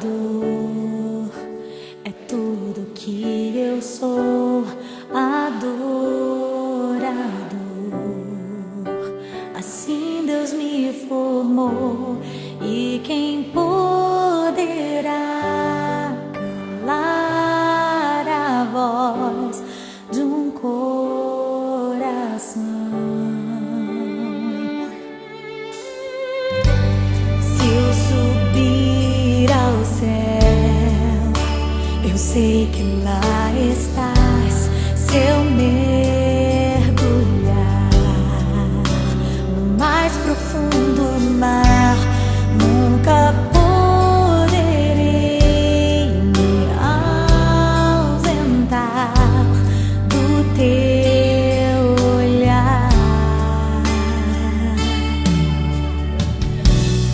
Adorador é tudo que eu sou. Adorador, assim Deus me formou. E quem poderá calar a voz de um coração? Eu sei que lá estás. Se eu mergulhar no mais profundo mar, nunca poderei me ausentar do teu olhar.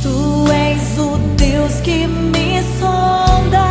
Tu és o Deus que me sonda.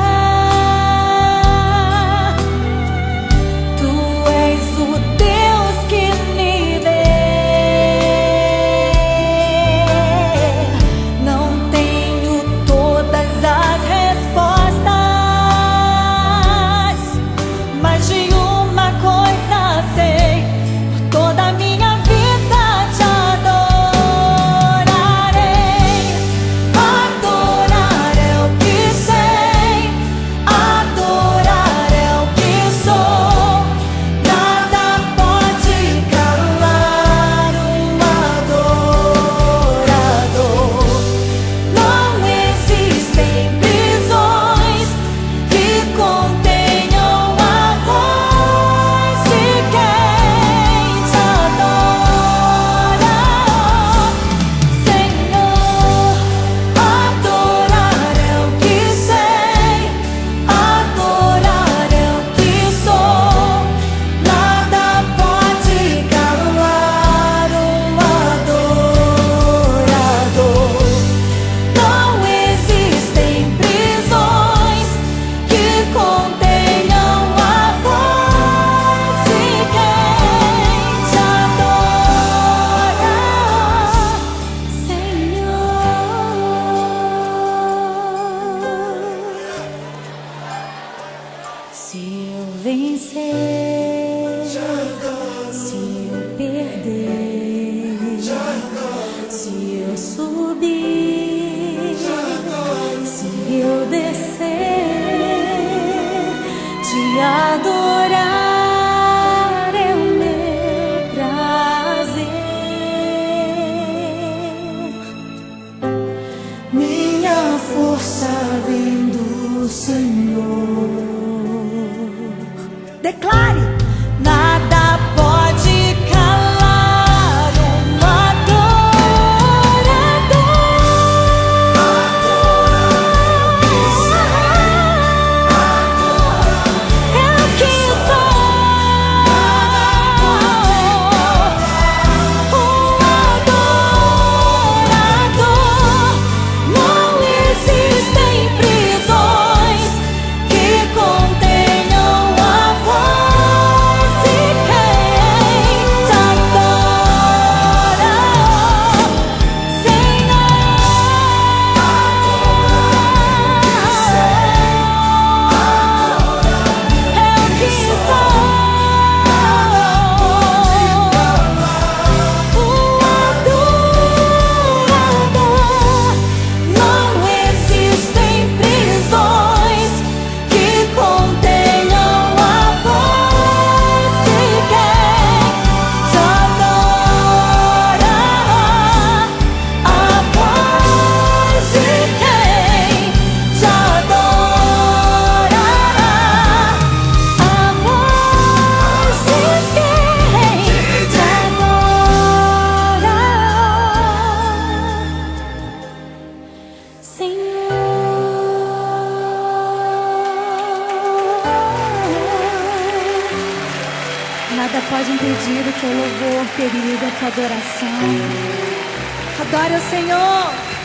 Se eu vencer, se eu perder, se eu subir, se eu descer, te adorar é o meu prazer. Minha força vem do Senhor. Declare: nada pode calar um adorador. obrigada. Pode um pedido, teu louvor, querida, tua adoração. Adore o Senhor.